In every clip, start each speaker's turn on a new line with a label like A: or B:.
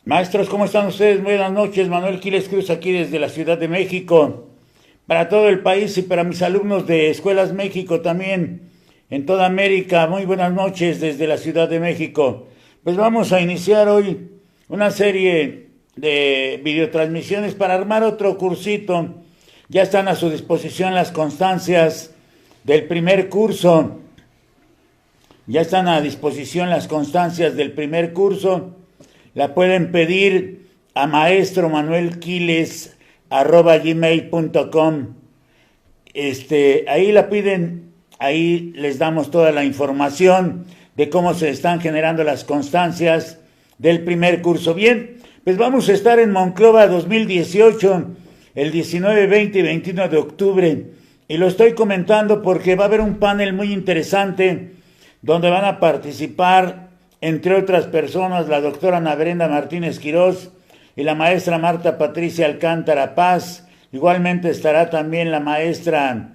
A: Maestros, ¿cómo están ustedes? Buenas noches, Manuel Quiles Cruz aquí desde la Ciudad de México, para todo el país y para mis alumnos de Escuelas México también, en toda América. Muy buenas noches desde la Ciudad de México. Pues vamos a iniciar hoy una serie de videotransmisiones para armar otro cursito. Ya están a su disposición las constancias del primer curso. Ya están a disposición las constancias del primer curso. La pueden pedir a maestromanuelquiles@gmail.com. Ahí la piden, ahí les damos toda la información de cómo se están generando las constancias del primer curso. Bien, pues vamos a estar en Monclova 2018, el 19, 20 y 21 de octubre. Y lo estoy comentando porque va a haber un panel muy interesante donde van a participar, entre otras personas, la doctora Ana Brenda Martínez Quirós y la maestra Marta Patricia Alcántara Paz. Igualmente estará también la maestra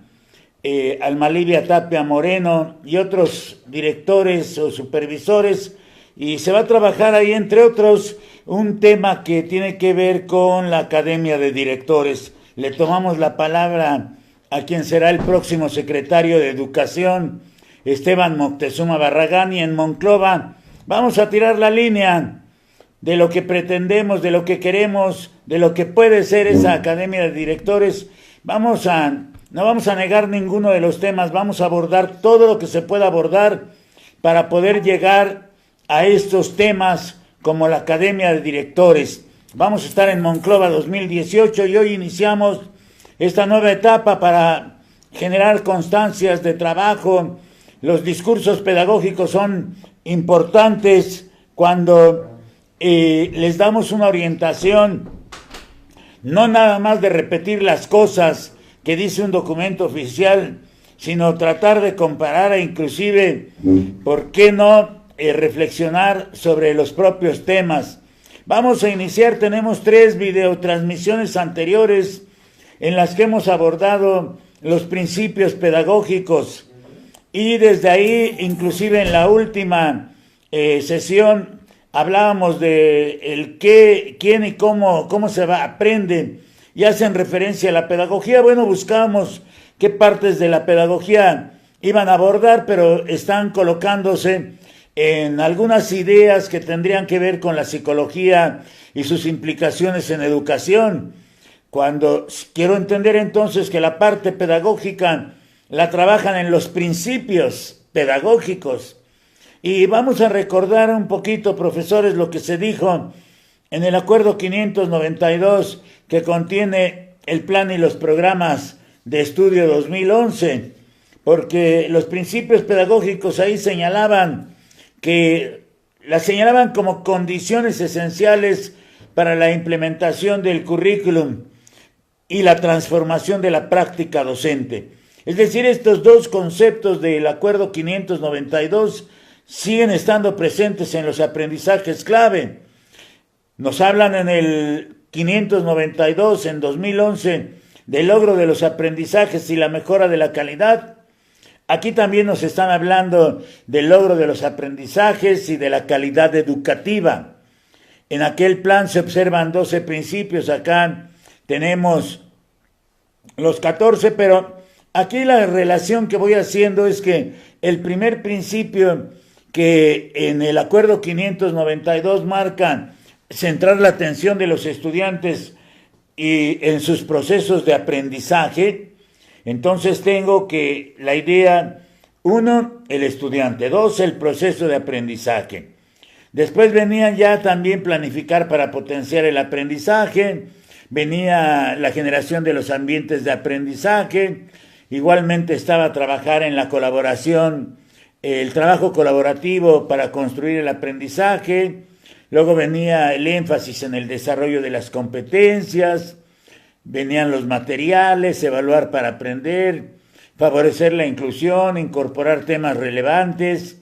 A: Alma Livia Tapia Moreno y otros directores o supervisores. Y se va a trabajar ahí, entre otros, un tema que tiene que ver con la Academia de Directores. Le tomamos la palabra a quien será el próximo secretario de Educación, Esteban Moctezuma Barragán, y en Monclova vamos a tirar la línea de lo que pretendemos, de lo que queremos, de lo que puede ser esa Academia de Directores. No vamos a negar ninguno de los temas, vamos a abordar todo lo que se pueda abordar para poder llegar a estos temas como la Academia de Directores. Vamos a estar en Monclova 2018 y hoy iniciamos esta nueva etapa para generar constancias de trabajo. Los discursos pedagógicos son importantes cuando les damos una orientación, no nada más de repetir las cosas que dice un documento oficial, sino tratar de comparar e inclusive, ¿por qué no reflexionar sobre los propios temas? Vamos a iniciar, tenemos 3 videotransmisiones anteriores en las que hemos abordado los principios pedagógicos. Y desde ahí, inclusive en la última sesión, hablábamos de el qué, quién y cómo se aprende, y hacen referencia a la pedagogía. Bueno, buscábamos qué partes de la pedagogía iban a abordar, pero están colocándose en algunas ideas que tendrían que ver con la psicología y sus implicaciones en educación. Cuando quiero entender entonces que la parte pedagógica la trabajan en los principios pedagógicos. Y vamos a recordar un poquito, profesores, lo que se dijo en el Acuerdo 592, que contiene el plan y los programas de estudio 2011, porque los principios pedagógicos ahí señalaban como condiciones esenciales para la implementación del currículum y la transformación de la práctica docente. Es decir, estos dos conceptos del Acuerdo 592 siguen estando presentes en los aprendizajes clave. Nos hablan en el 592, en 2011, del logro de los aprendizajes y la mejora de la calidad. Aquí también nos están hablando del logro de los aprendizajes y de la calidad educativa. En aquel plan se observan 12 principios, acá tenemos los 14, pero aquí la relación que voy haciendo es que el primer principio que en el Acuerdo 592 marca centrar la atención de los estudiantes y en sus procesos de aprendizaje. Entonces tengo que la idea, 1, el estudiante; 2, el proceso de aprendizaje. Después venían ya también planificar para potenciar el aprendizaje, venía la generación de los ambientes de aprendizaje, igualmente estaba trabajar en la colaboración, el trabajo colaborativo para construir el aprendizaje, luego venía el énfasis en el desarrollo de las competencias, venían los materiales, evaluar para aprender, favorecer la inclusión, incorporar temas relevantes,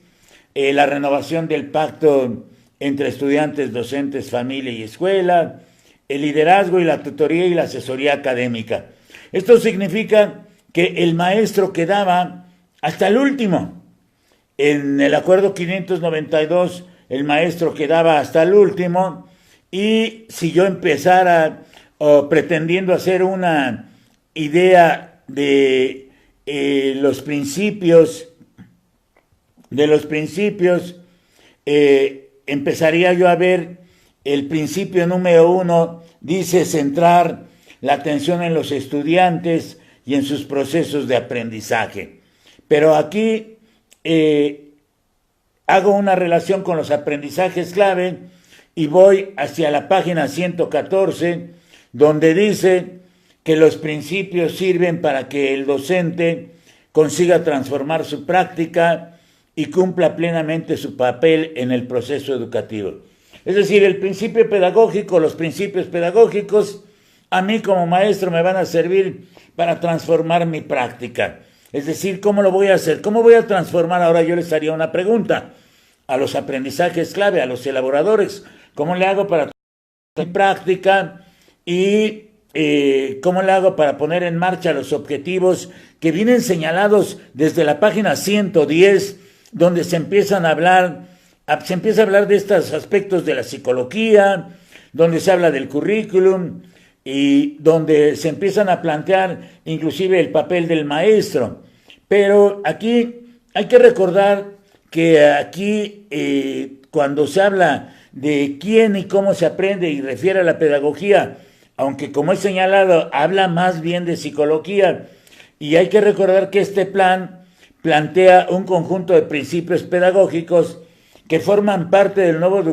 A: la renovación del pacto entre estudiantes, docentes, familia y escuela, el liderazgo y la tutoría y la asesoría académica. Esto significa que el maestro quedaba hasta el último. En el Acuerdo 592, el maestro quedaba hasta el último y si yo empezara o pretendiendo hacer una idea de los principios, empezaría yo a ver el principio número 1, dice centrar la atención en los estudiantes y en sus procesos de aprendizaje. Pero aquí hago una relación con los aprendizajes clave y voy hacia la página 114, donde dice que los principios sirven para que el docente consiga transformar su práctica y cumpla plenamente su papel en el proceso educativo. Es decir, el principio pedagógico, los principios pedagógicos, a mí como maestro me van a servir para transformar mi práctica. Es decir, ¿cómo lo voy a hacer? ¿Cómo voy a transformar? Ahora yo les haría una pregunta a los aprendizajes clave, a los elaboradores. ¿Cómo le hago para transformar mi práctica? Y ¿cómo le hago para poner en marcha los objetivos que vienen señalados desde la página 110, donde se empieza a hablar de estos aspectos de la psicología, donde se habla del currículum y donde se empiezan a plantear inclusive el papel del maestro? Pero aquí hay que recordar que aquí cuando se habla de quién y cómo se aprende y refiere a la pedagogía, aunque como he señalado, habla más bien de psicología, y hay que recordar que este plan plantea un conjunto de principios pedagógicos que forman parte del nuevo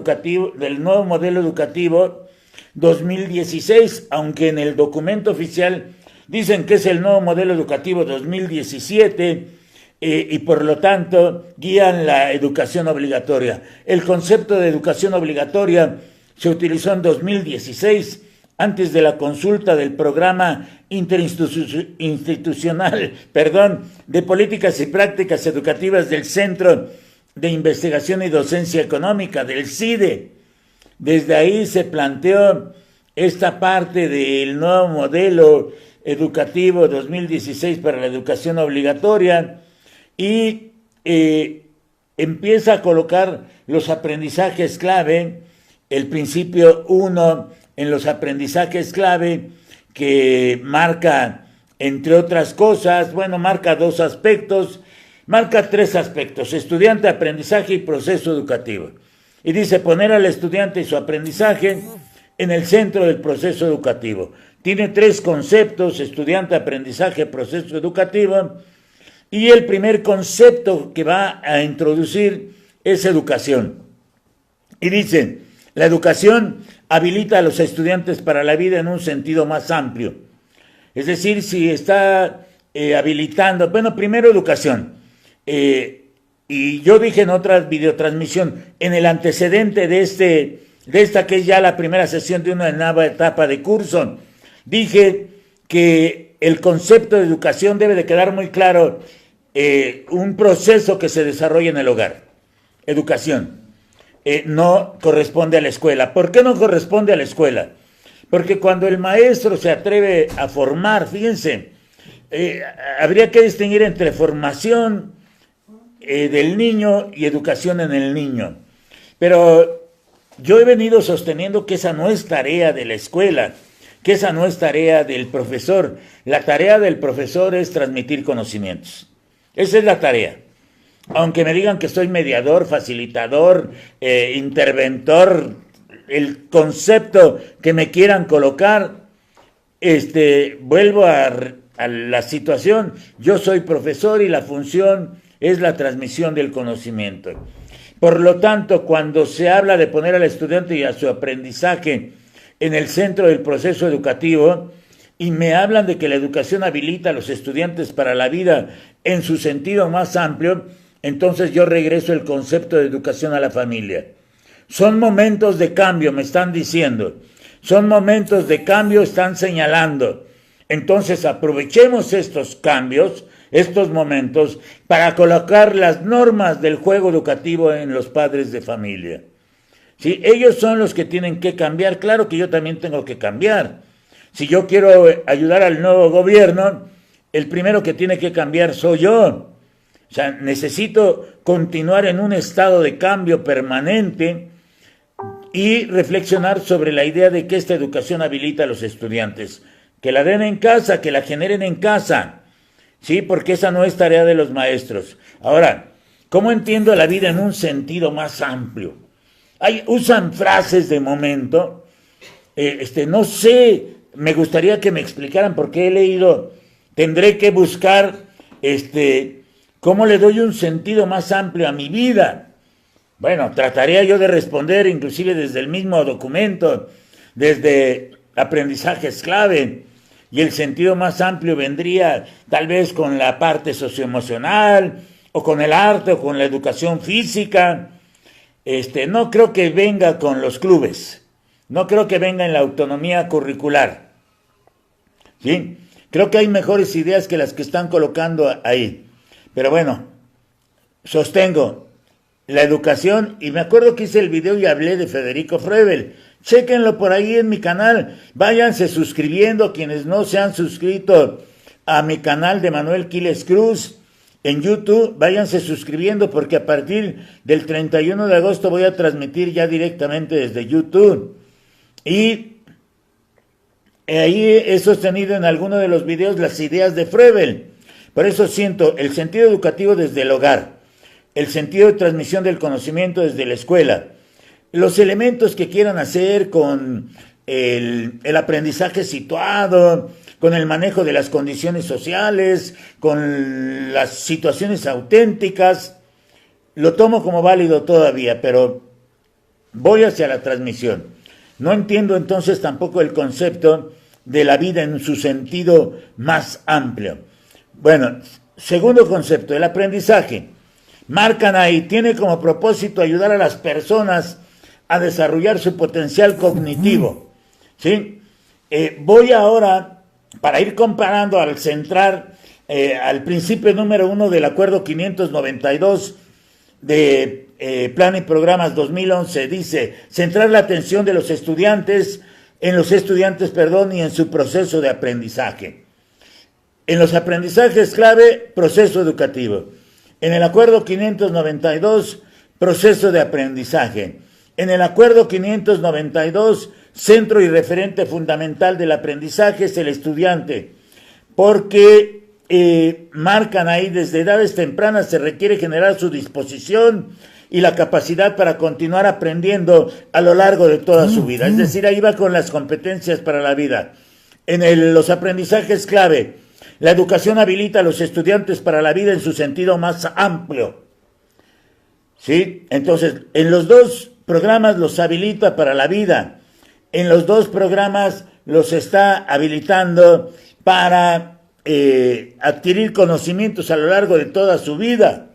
A: modelo educativo 2016, aunque en el documento oficial dicen que es el nuevo modelo educativo 2017, y por lo tanto guían la educación obligatoria. El concepto de educación obligatoria se utilizó en 2016, antes de la consulta del programa interinstitucional, de políticas y prácticas educativas del Centro de Investigación y Docencia Económica, del CIDE. Desde ahí se planteó esta parte del nuevo modelo educativo 2016 para la educación obligatoria y empieza a colocar los aprendizajes clave, el principio 1 en los aprendizajes clave, que marca, entre otras cosas, marca 2 aspectos, marca 3 aspectos: estudiante, aprendizaje y proceso educativo. Y dice poner al estudiante y su aprendizaje en el centro del proceso educativo. Tiene 3 conceptos: estudiante, aprendizaje, proceso educativo. Y el primer concepto que va a introducir es educación. Y dice: la educación habilita a los estudiantes para la vida en un sentido más amplio. Es decir, si está habilitando, primero educación. Y yo dije en otra videotransmisión, en el antecedente de esta que es ya la primera sesión de una nueva etapa de curso, dije que el concepto de educación debe de quedar muy claro, un proceso que se desarrolla en el hogar. Educación. No corresponde a la escuela. ¿Por qué no corresponde a la escuela? Porque cuando el maestro se atreve a formar, fíjense, habría que distinguir entre formación del niño y educación en el niño. Pero yo he venido sosteniendo que esa no es tarea de la escuela, que esa no es tarea del profesor. La tarea del profesor es transmitir conocimientos. Esa es la tarea. Aunque me digan que soy mediador, facilitador, interventor, el concepto que me quieran colocar, vuelvo a la situación. Yo soy profesor y la función es la transmisión del conocimiento. Por lo tanto, cuando se habla de poner al estudiante y a su aprendizaje en el centro del proceso educativo, y me hablan de que la educación habilita a los estudiantes para la vida en su sentido más amplio, entonces yo regreso el concepto de educación a la familia. Son momentos de cambio, me están diciendo. Son momentos de cambio, están señalando. Entonces aprovechemos estos cambios, estos momentos, para colocar las normas del juego educativo en los padres de familia. ¿Sí? Ellos son los que tienen que cambiar. Claro que yo también tengo que cambiar. Si yo quiero ayudar al nuevo gobierno, el primero que tiene que cambiar soy yo. O sea, necesito continuar en un estado de cambio permanente y reflexionar sobre la idea de que esta educación habilita a los estudiantes, que la den en casa, que la generen en casa, ¿sí? Porque esa no es tarea de los maestros. Ahora, ¿cómo entiendo la vida en un sentido más amplio? Usan frases de momento, no sé, me gustaría que me explicaran porque he leído, tendré que buscar, cómo le doy un sentido más amplio a mi vida. Bueno, trataría yo de responder inclusive desde el mismo documento, desde aprendizajes clave, y el sentido más amplio vendría tal vez con la parte socioemocional, o con el arte, o con la educación física. No creo que venga con los clubes, no creo que venga en la autonomía curricular, ¿sí? Creo que hay mejores ideas que las que están colocando ahí, pero bueno, sostengo, la educación, y me acuerdo que hice el video y hablé de Federico Froebel. Chéquenlo por ahí en mi canal, váyanse suscribiendo quienes no se han suscrito a mi canal de Manuel Quiles Cruz en YouTube, váyanse suscribiendo porque a partir del 31 de agosto voy a transmitir ya directamente desde YouTube. Y ahí he sostenido en alguno de los videos las ideas de Froebel. Por eso siento el sentido educativo desde el hogar, el sentido de transmisión del conocimiento desde la escuela, los elementos que quieran hacer con el aprendizaje situado, con el manejo de las condiciones sociales, con las situaciones auténticas, lo tomo como válido todavía, pero voy hacia la transmisión. No entiendo entonces tampoco el concepto de la vida en su sentido más amplio. Bueno, segundo concepto, el aprendizaje. Marcan ahí, tiene como propósito ayudar a las personas a desarrollar su potencial cognitivo, ¿sí? Voy ahora, para ir comparando al centrar al principio número 1 del Acuerdo 592 de Plan y Programas 2011, dice, centrar la atención de los estudiantes, y en su proceso de aprendizaje. En los aprendizajes clave, proceso educativo. En el Acuerdo 592, proceso de aprendizaje. En el Acuerdo 592, centro y referente fundamental del aprendizaje es el estudiante, porque marcan ahí desde edades tempranas se requiere generar su disposición y la capacidad para continuar aprendiendo a lo largo de toda su vida. Es decir, ahí va con las competencias para la vida. En los aprendizajes clave, la educación habilita a los estudiantes para la vida en su sentido más amplio. ¿Sí? Entonces, en los dos programas los habilita para la vida. En los dos programas los está habilitando para adquirir conocimientos a lo largo de toda su vida.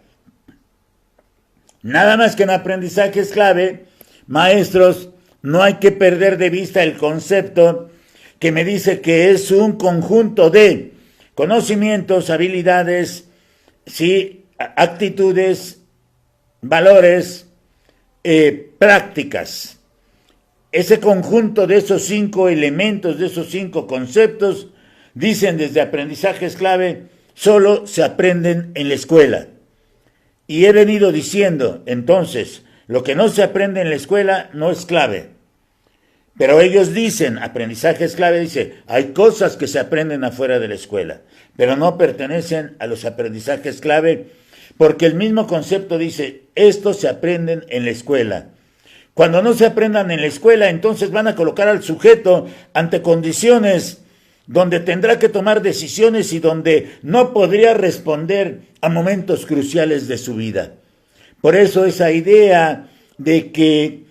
A: Nada más que en aprendizajes clave, maestros, no hay que perder de vista el concepto que me dice que es un conjunto de conocimientos, habilidades, ¿sí? Actitudes, valores, prácticas. Ese conjunto de esos 5 elementos, de esos 5 conceptos, dicen desde aprendizajes clave, solo se aprenden en la escuela. Y he venido diciendo, entonces, lo que no se aprende en la escuela no es clave. Pero ellos dicen, aprendizajes clave, dice, hay cosas que se aprenden afuera de la escuela, pero no pertenecen a los aprendizajes clave, porque el mismo concepto dice, estos se aprenden en la escuela. Cuando no se aprendan en la escuela, entonces van a colocar al sujeto ante condiciones donde tendrá que tomar decisiones y donde no podría responder a momentos cruciales de su vida. Por eso esa idea de que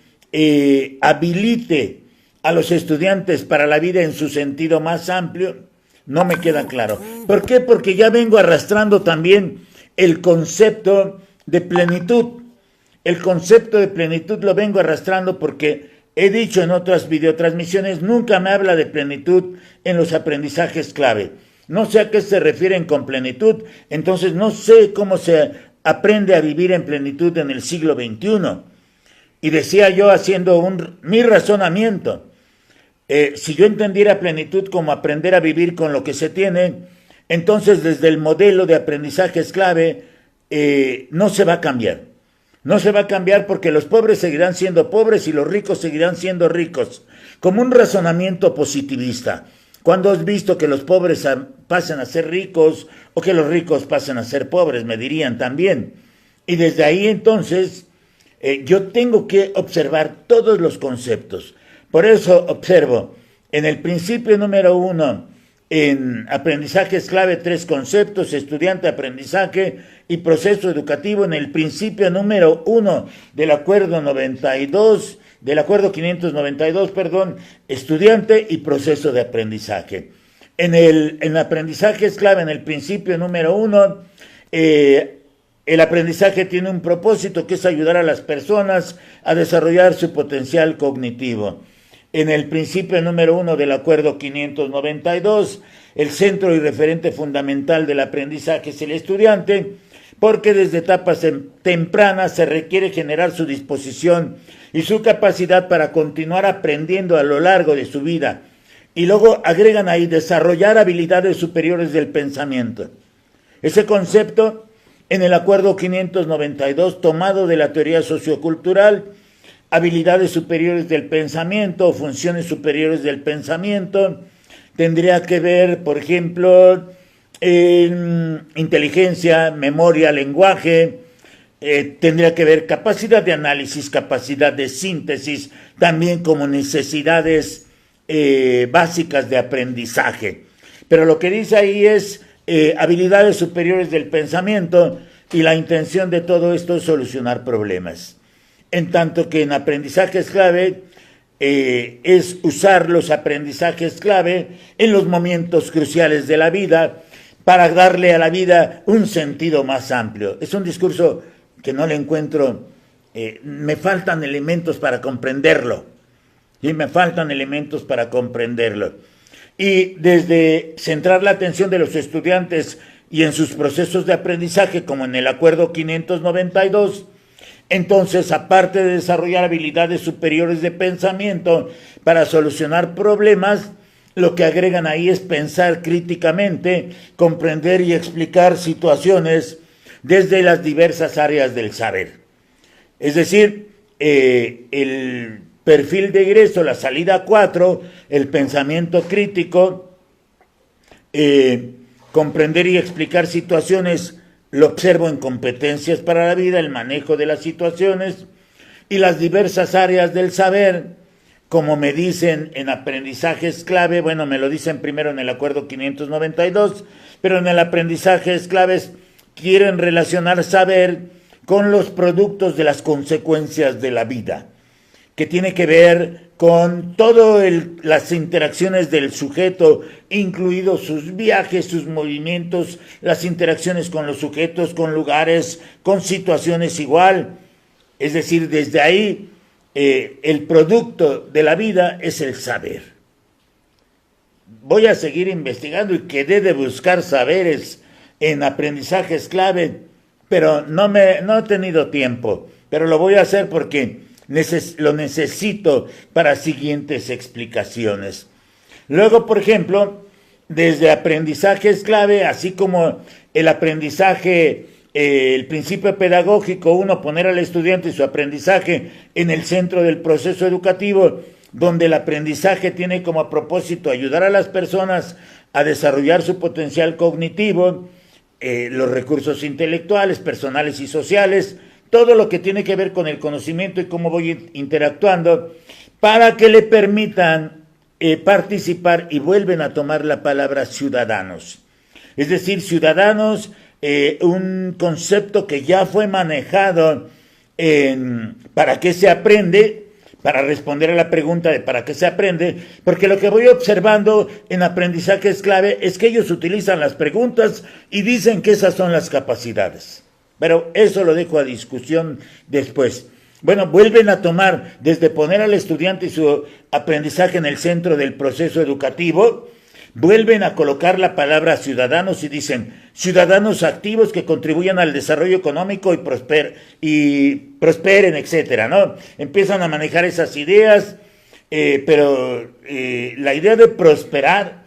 A: habilite a los estudiantes para la vida en su sentido más amplio, no me queda claro. ¿Por qué? Porque ya vengo arrastrando también el concepto de plenitud. El concepto de plenitud lo vengo arrastrando porque he dicho en otras videotransmisiones, nunca me habla de plenitud en los aprendizajes clave. No sé a qué se refieren con plenitud, entonces no sé cómo se aprende a vivir en plenitud en el siglo XXI. Y decía yo haciendo mi razonamiento, si yo entendiera plenitud como aprender a vivir con lo que se tiene, entonces desde el modelo de aprendizajes clave no se va a cambiar. No se va a cambiar porque los pobres seguirán siendo pobres y los ricos seguirán siendo ricos. Como un razonamiento positivista. ¿Cuándo has visto que los pobres pasen a ser ricos o que los ricos pasen a ser pobres? Me dirían también. Y desde ahí entonces yo tengo que observar todos los conceptos. Por eso observo en el principio número 1, en aprendizaje es clave, 3 conceptos: estudiante, aprendizaje y proceso educativo. En el principio número 1 del acuerdo 92, del acuerdo 592, estudiante y proceso de aprendizaje. En aprendizaje es clave, en el principio número 1, el aprendizaje tiene un propósito que es ayudar a las personas a desarrollar su potencial cognitivo. En el principio número 1 del acuerdo 592, el centro y referente fundamental del aprendizaje es el estudiante, porque desde etapas tempranas se requiere generar su disposición y su capacidad para continuar aprendiendo a lo largo de su vida. Y luego agregan ahí desarrollar habilidades superiores del pensamiento. Ese concepto en el acuerdo 592, tomado de la teoría sociocultural, habilidades superiores del pensamiento o funciones superiores del pensamiento, tendría que ver, por ejemplo, en inteligencia, memoria, lenguaje, tendría que ver capacidad de análisis, capacidad de síntesis, también como necesidades básicas de aprendizaje. Pero lo que dice ahí es habilidades superiores del pensamiento, y la intención de todo esto es solucionar problemas. En tanto que en aprendizajes clave es usar los aprendizajes clave en los momentos cruciales de la vida para darle a la vida un sentido más amplio. Es un discurso que no le encuentro, me faltan elementos para comprenderlo. Y me faltan elementos para comprenderlo. Y desde centrar la atención de los estudiantes y en sus procesos de aprendizaje, como en el acuerdo 592, entonces, aparte de desarrollar habilidades superiores de pensamiento para solucionar problemas, lo que agregan ahí es pensar críticamente, comprender y explicar situaciones desde las diversas áreas del saber. Es decir, el perfil de egreso, la salida 4, el pensamiento crítico, comprender y explicar situaciones, lo observo en competencias para la vida, el manejo de las situaciones y las diversas áreas del saber, como me dicen en aprendizajes clave. Bueno, me lo dicen primero en el acuerdo 592, pero en el aprendizaje es claves quieren relacionar saber con los productos de las consecuencias de la vida, que tiene que ver con todas las interacciones del sujeto, incluidos sus viajes, sus movimientos, las interacciones con los sujetos, con lugares, con situaciones igual. Es decir, desde ahí el producto de la vida es el saber. Voy a seguir investigando y quedé de buscar saberes en aprendizajes clave, pero no he tenido tiempo, pero lo voy a hacer porque lo necesito para siguientes explicaciones. Luego, por ejemplo, desde aprendizajes clave, así como el aprendizaje, el principio pedagógico, poner al estudiante y su aprendizaje en el centro del proceso educativo, donde el aprendizaje tiene como propósito ayudar a las personas a desarrollar su potencial cognitivo, los recursos intelectuales, personales y sociales, todo lo que tiene que ver con el conocimiento y cómo voy interactuando, para que le permitan participar, y vuelven a tomar la palabra ciudadanos. Es decir, ciudadanos, un concepto que ya fue manejado en ¿para qué se aprende?, para responder a la pregunta de ¿para qué se aprende? Porque lo que voy observando en aprendizajes clave es que ellos utilizan las preguntas y dicen que esas son las capacidades. Pero eso lo dejo a discusión después. Bueno, vuelven a tomar desde poner al estudiante y su aprendizaje en el centro del proceso educativo, vuelven a colocar la palabra ciudadanos y dicen ciudadanos activos que contribuyan al desarrollo económico y prosperen, etcétera, ¿no? Empiezan a manejar esas ideas, pero la idea de prosperar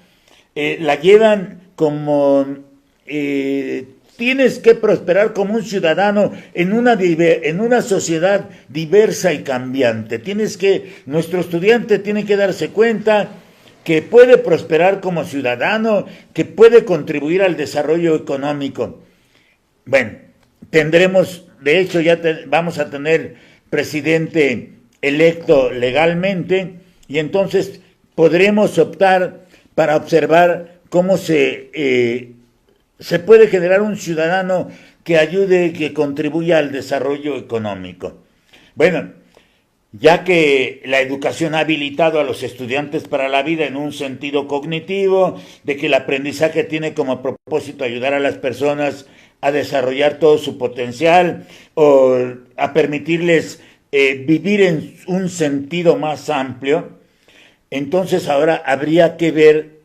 A: la llevan como tienes que prosperar como un ciudadano en una sociedad diversa y cambiante. Nuestro estudiante tiene que darse cuenta que puede prosperar como ciudadano, que puede contribuir al desarrollo económico. Bueno, de hecho vamos a tener presidente electo legalmente y entonces podremos optar para observar cómo se puede generar un ciudadano que ayude, que contribuya al desarrollo económico. Bueno, ya que la educación ha habilitado a los estudiantes para la vida en un sentido cognitivo, de que el aprendizaje tiene como propósito ayudar a las personas a desarrollar todo su potencial o a permitirles vivir en un sentido más amplio, entonces ahora habría que ver,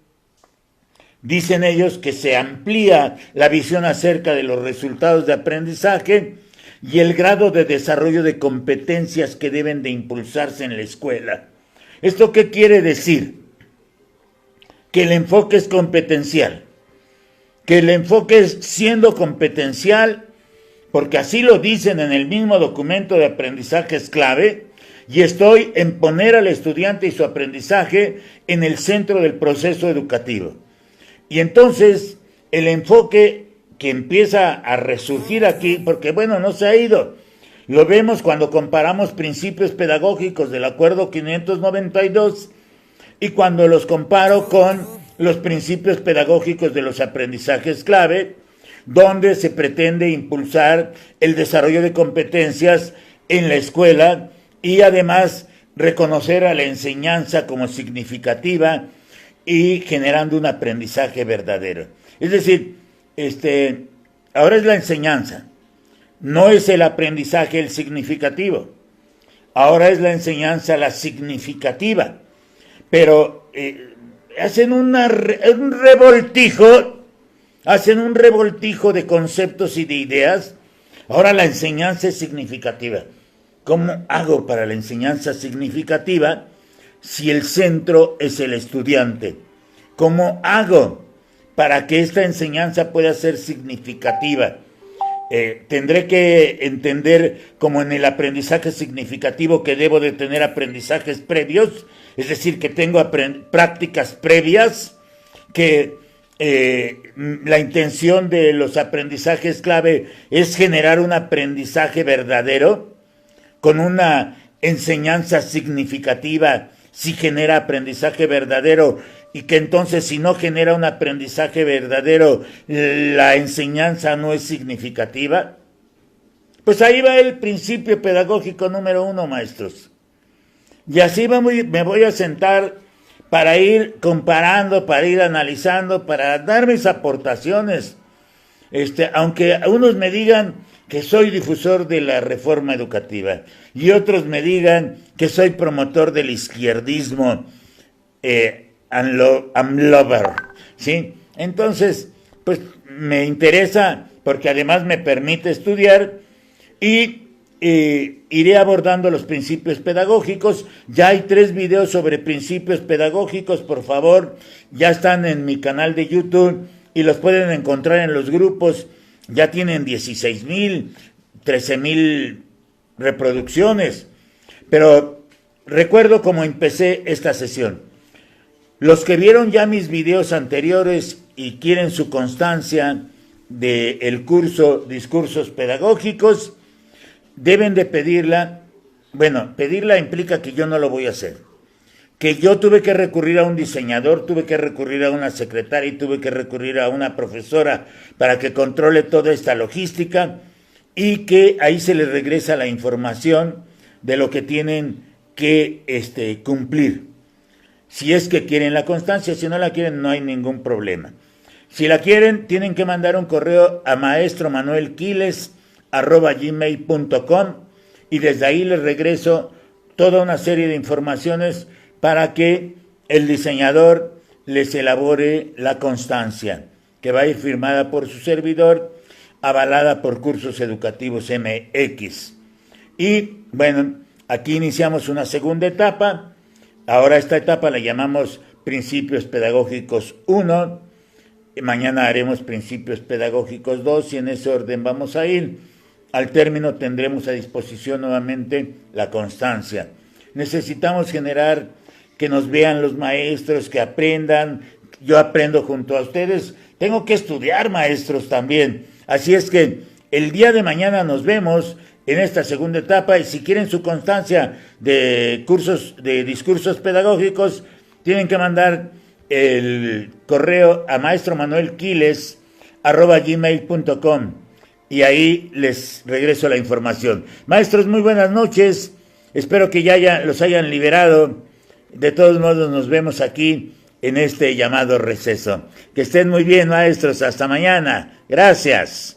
A: dicen ellos, que se amplía la visión acerca de los resultados de aprendizaje y el grado de desarrollo de competencias que deben de impulsarse en la escuela. ¿Esto qué quiere decir? Que el enfoque es competencial, que el enfoque es siendo competencial, porque así lo dicen en el mismo documento de aprendizajes clave, y estoy en poner al estudiante y su aprendizaje en el centro del proceso educativo. Y entonces el enfoque que empieza a resurgir aquí, porque bueno, no se ha ido, lo vemos cuando comparamos principios pedagógicos del Acuerdo 592 y cuando los comparo con los principios pedagógicos de los aprendizajes clave, donde se pretende impulsar el desarrollo de competencias en la escuela y además reconocer a la enseñanza como significativa y generando un aprendizaje verdadero. Es decir, ahora es la enseñanza, no es el aprendizaje el significativo, ahora es la enseñanza la significativa, pero hacen un revoltijo de conceptos y de ideas. Ahora la enseñanza es significativa. ¿Cómo hago para la enseñanza significativa si el centro es el estudiante? ¿Cómo hago para que esta enseñanza pueda ser significativa? Tendré que entender, como en el aprendizaje significativo, que debo de tener aprendizajes previos, es decir, que tengo prácticas previas, que la intención de los aprendizajes clave es generar un aprendizaje verdadero, con una enseñanza significativa, si genera aprendizaje verdadero, y que entonces si no genera un aprendizaje verdadero, la enseñanza no es significativa. Pues ahí va el principio pedagógico número 1, maestros. Y así me voy a sentar para ir comparando, para ir analizando, para dar mis aportaciones. Aunque unos me digan que soy difusor de la reforma educativa y otros me digan que soy promotor del izquierdismo amlover, ¿sí? Entonces, pues me interesa porque además me permite estudiar y iré abordando los principios pedagógicos. Ya hay 3 videos sobre principios pedagógicos, por favor, ya están en mi canal de YouTube y los pueden encontrar en los grupos. Ya tienen 16,000, 13,000 reproducciones. Pero recuerdo cómo empecé esta sesión. Los que vieron ya mis videos anteriores y quieren su constancia del curso Discursos Pedagógicos, deben de pedirla. Bueno, pedirla implica que yo no lo voy a hacer. Que yo tuve que recurrir a un diseñador, tuve que recurrir a una secretaria y tuve que recurrir a una profesora para que controle toda esta logística y que ahí se les regresa la información de lo que tienen que cumplir. Si es que quieren la constancia, si no la quieren no hay ningún problema. Si la quieren, tienen que mandar un correo a maestromanuelquiles@gmail.com y desde ahí les regreso toda una serie de informaciones para que el diseñador les elabore la constancia, que va a ir firmada por su servidor, avalada por Cursos Educativos MX. Y bueno, aquí iniciamos una segunda etapa. Ahora esta etapa la llamamos Principios Pedagógicos 1. Mañana haremos Principios Pedagógicos 2 y en ese orden vamos a ir. Al término tendremos a disposición nuevamente la constancia. Necesitamos generar que nos vean los maestros, que aprendan. Yo aprendo junto a ustedes. Tengo que estudiar, maestros, también. Así es que el día de mañana nos vemos en esta segunda etapa y si quieren su constancia de cursos, de discursos pedagógicos, tienen que mandar el correo a maestromanuelquiles@gmail.com y ahí les regreso la información. Maestros, muy buenas noches. Espero que ya los hayan liberado. De todos modos, nos vemos aquí en este llamado receso. Que estén muy bien, maestros. Hasta mañana. Gracias.